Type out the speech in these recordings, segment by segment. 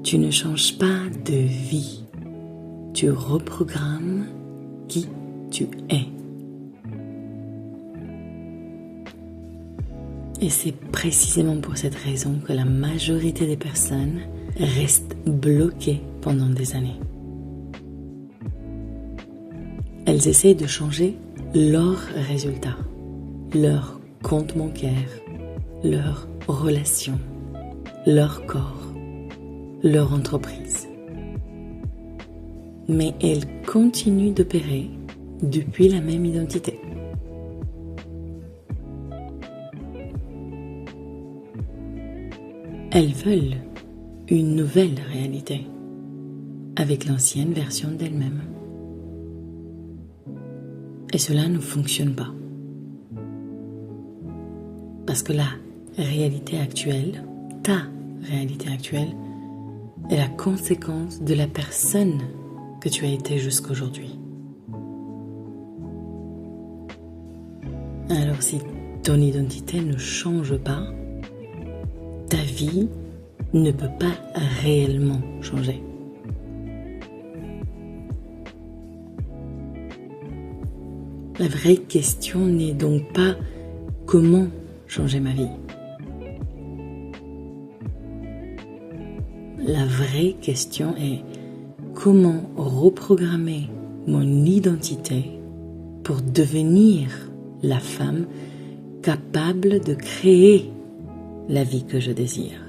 Tu ne changes pas de vie, tu reprogrammes qui tu es. Et c'est précisément pour cette raison que la majorité des personnes restent bloquées pendant des années. Elles essayent de changer leurs résultats, leur compte bancaire, leurs relations, leur corps, leur entreprise. Mais elles continuent d'opérer depuis la même identité. Elles veulent une nouvelle réalité avec l'ancienne version d'elles-mêmes. Et cela ne fonctionne pas. Parce que la réalité actuelle, ta réalité actuelle, est la conséquence de la personne que tu as été jusqu'aujourd'hui. Alors si ton identité ne change pas, ta vie ne peut pas réellement changer. La vraie question n'est donc pas comment changer ma vie. La vraie question est comment reprogrammer mon identité pour devenir la femme capable de créer la vie que je désire.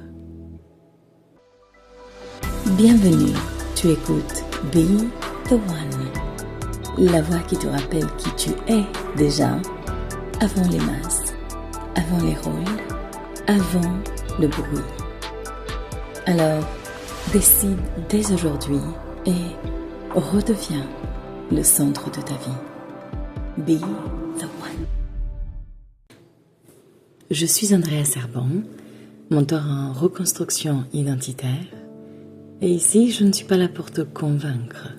Bienvenue, tu écoutes Be The One, la voix qui te rappelle qui tu es déjà avant les masses, avant les rôles, avant le bruit. Alors, décide dès aujourd'hui et redeviens le centre de ta vie. Be The One. Je suis Andrea Serban, mentor en reconstruction identitaire, et ici je ne suis pas là pour te convaincre.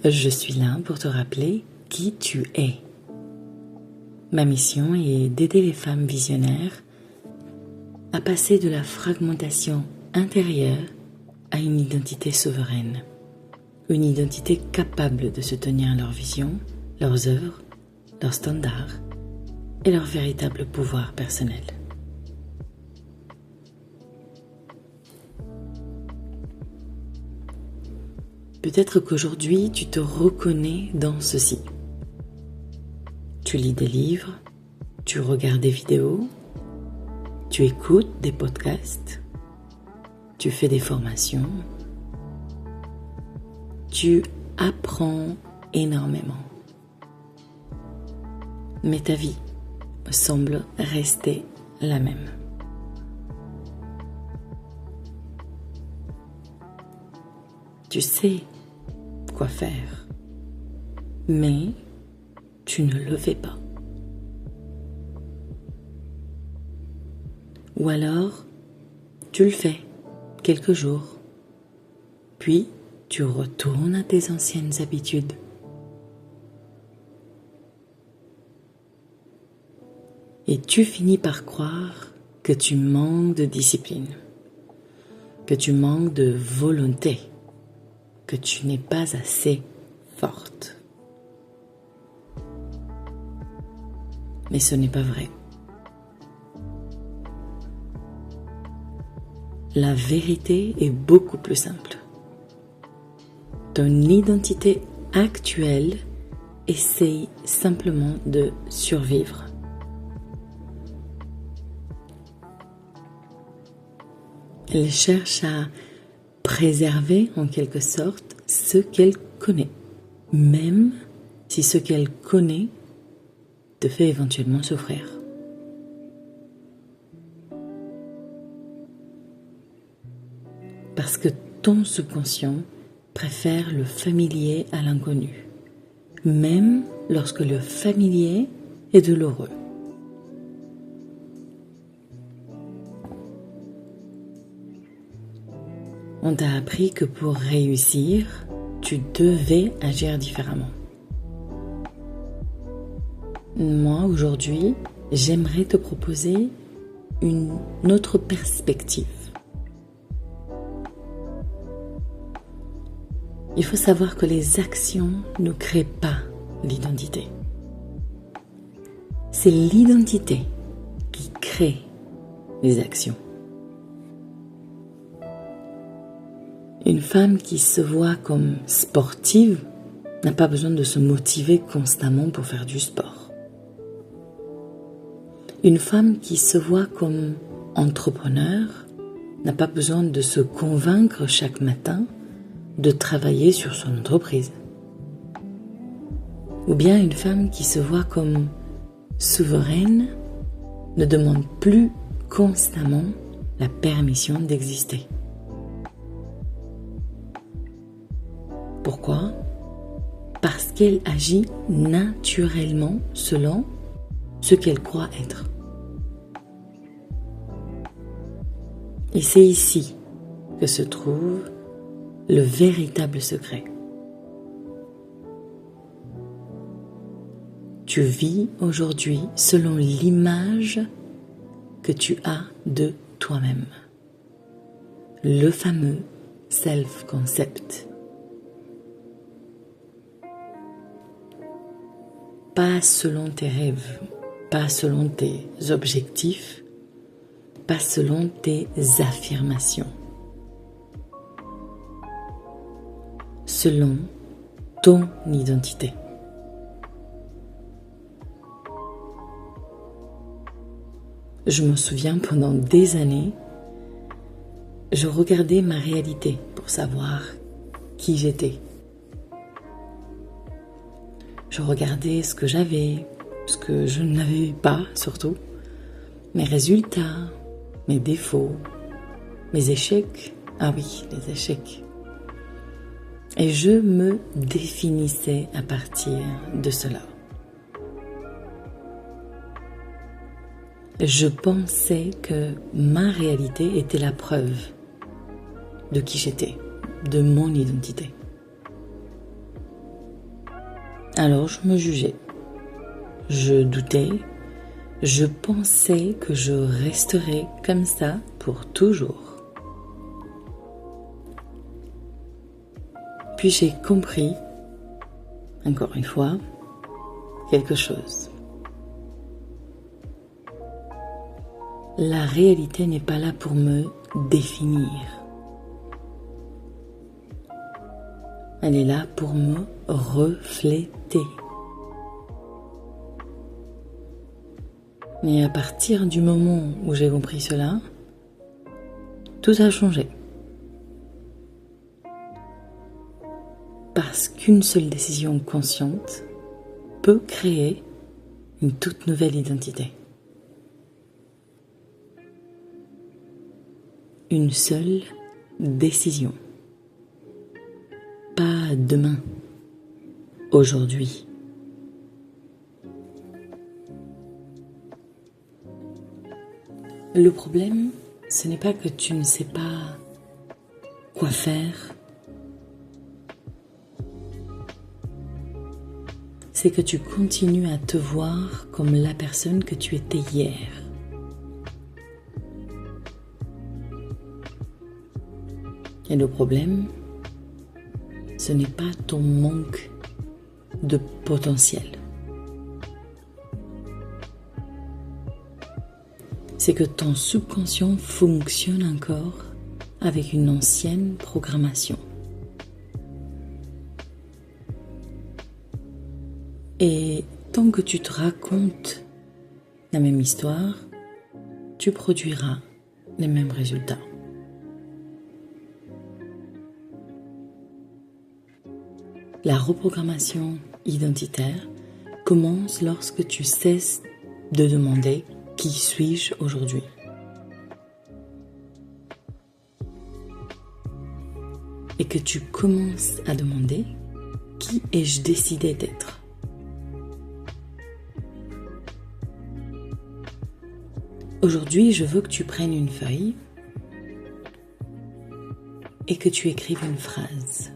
Je suis là pour te rappeler qui tu es. Ma mission est d'aider les femmes visionnaires à passer de la fragmentation intérieure à une identité souveraine, une identité capable de se tenir à leur vision, leurs œuvres, leurs standards et leur véritable pouvoir personnel. Peut-être qu'aujourd'hui, tu te reconnais dans ceci. Tu lis des livres, tu regardes des vidéos, tu écoutes des podcasts, tu fais des formations, tu apprends énormément. Mais ta vie semble rester la même. Tu sais quoi faire, mais tu ne le fais pas. Ou alors, tu le fais quelques jours, puis tu retournes à tes anciennes habitudes. Et tu finis par croire que tu manques de discipline, que tu manques de volonté, que tu n'es pas assez forte. Mais ce n'est pas vrai. La vérité est beaucoup plus simple. Ton identité actuelle essaye simplement de survivre. Elle cherche à préserver en quelque sorte ce qu'elle connaît, même si ce qu'elle connaît te fait éventuellement souffrir. Parce que ton subconscient préfère le familier à l'inconnu, même lorsque le familier est douloureux. On t'a appris que pour réussir, tu devais agir différemment. Moi, aujourd'hui, j'aimerais te proposer une autre perspective. Il faut savoir que les actions ne créent pas l'identité. C'est l'identité qui crée les actions. Une femme qui se voit comme sportive n'a pas besoin de se motiver constamment pour faire du sport. Une femme qui se voit comme entrepreneur n'a pas besoin de se convaincre chaque matin de travailler sur son entreprise. Ou bien une femme qui se voit comme souveraine ne demande plus constamment la permission d'exister. Pourquoi ? Parce qu'elle agit naturellement selon ce qu'elle croit être. Et c'est ici que se trouve le véritable secret. Tu vis aujourd'hui selon l'image que tu as de toi-même. Le fameux self-concept. Pas selon tes rêves, pas selon tes objectifs, pas selon tes affirmations. Selon ton identité. Je me souviens, pendant des années, je regardais ma réalité pour savoir qui j'étais. Je regardais ce que j'avais, ce que je n'avais pas surtout, mes résultats, mes défauts, mes échecs. Ah oui, les échecs. Et je me définissais à partir de cela. Je pensais que ma réalité était la preuve de qui j'étais, de mon identité. Alors je me jugeais, je doutais, je pensais que je resterais comme ça pour toujours. Puis j'ai compris, encore une fois, quelque chose. La réalité n'est pas là pour me définir. Elle est là pour me refléter. Et à partir du moment où j'ai compris cela, tout a changé. Parce qu'une seule décision consciente peut créer une toute nouvelle identité. Une seule décision. Pas demain, aujourd'hui. Le problème, ce n'est pas que tu ne sais pas quoi faire, c'est que tu continues à te voir comme la personne que tu étais hier. Et le problème, ce n'est pas ton manque de potentiel. C'est que ton subconscient fonctionne encore avec une ancienne programmation. Et tant que tu te racontes la même histoire, tu produiras les mêmes résultats. La reprogrammation identitaire commence lorsque tu cesses de demander « Qui suis-je aujourd'hui ?» et que tu commences à demander « Qui ai-je décidé d'être ?» Aujourd'hui, je veux que tu prennes une feuille et que tu écrives une phrase.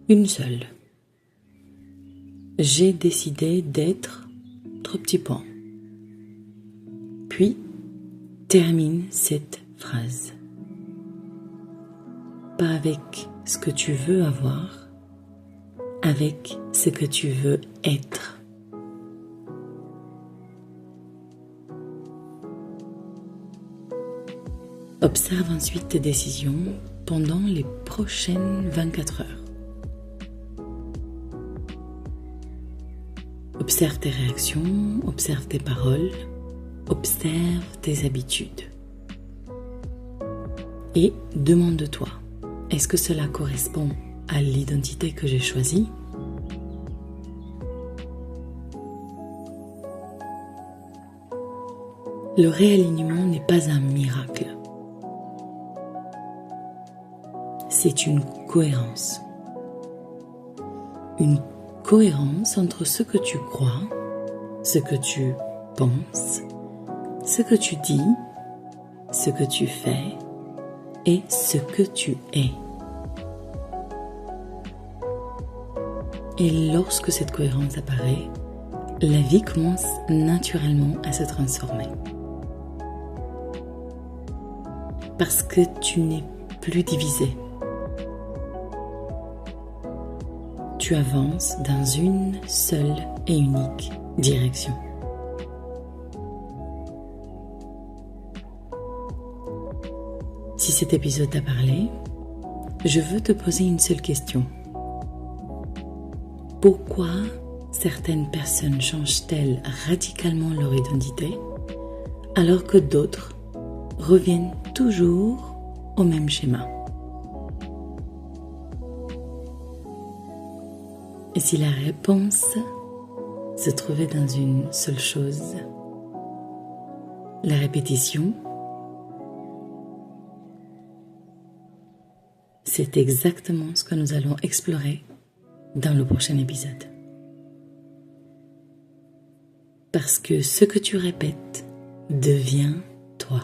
Une seule. J'ai décidé d'être... Trois petits points. Puis, termine cette phrase. pas avec ce que tu veux avoir, avec ce que tu veux être. Observe ensuite tes décisions pendant les prochaines 24 heures. Observe tes réactions, observe tes paroles, observe tes habitudes. Et demande-toi, est-ce que cela correspond à l'identité que j'ai choisie ? Le réalignement n'est pas un miracle. C'est une cohérence. Une cohérence entre ce que tu crois, ce que tu penses, ce que tu dis, ce que tu fais et ce que tu es. Et lorsque cette cohérence apparaît, la vie commence naturellement à se transformer. Parce que tu n'es plus divisé. Tu avances dans une seule et unique direction. Si cet épisode t'a parlé, je veux te poser une seule question. Pourquoi certaines personnes changent-elles radicalement leur identité alors que d'autres reviennent toujours au même schéma? Et si la réponse se trouvait dans une seule chose, la répétition, c'est exactement ce que nous allons explorer dans le prochain épisode. Parce que ce que tu répètes devient toi.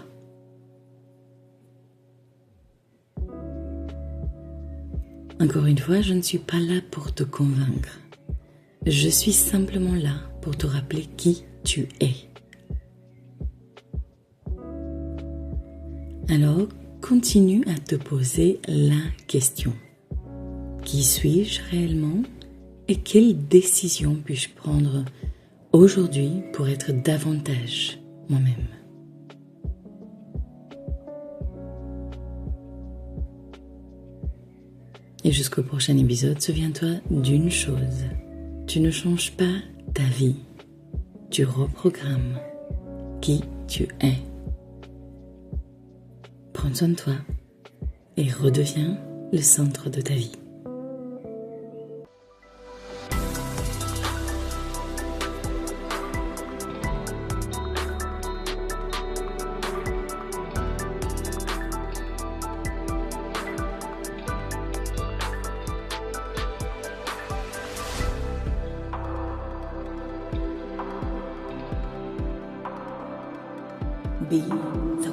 Encore une fois, je ne suis pas là pour te convaincre. Je suis simplement là pour te rappeler qui tu es. Alors, continue à te poser la question. Qui suis-je réellement et quelle décision puis-je prendre aujourd'hui pour être davantage moi-même? Et jusqu'au prochain épisode, souviens-toi d'une chose. Tu ne changes pas ta vie. Tu reprogrammes qui tu es. Prends soin de toi et redeviens le centre de ta vie. Be the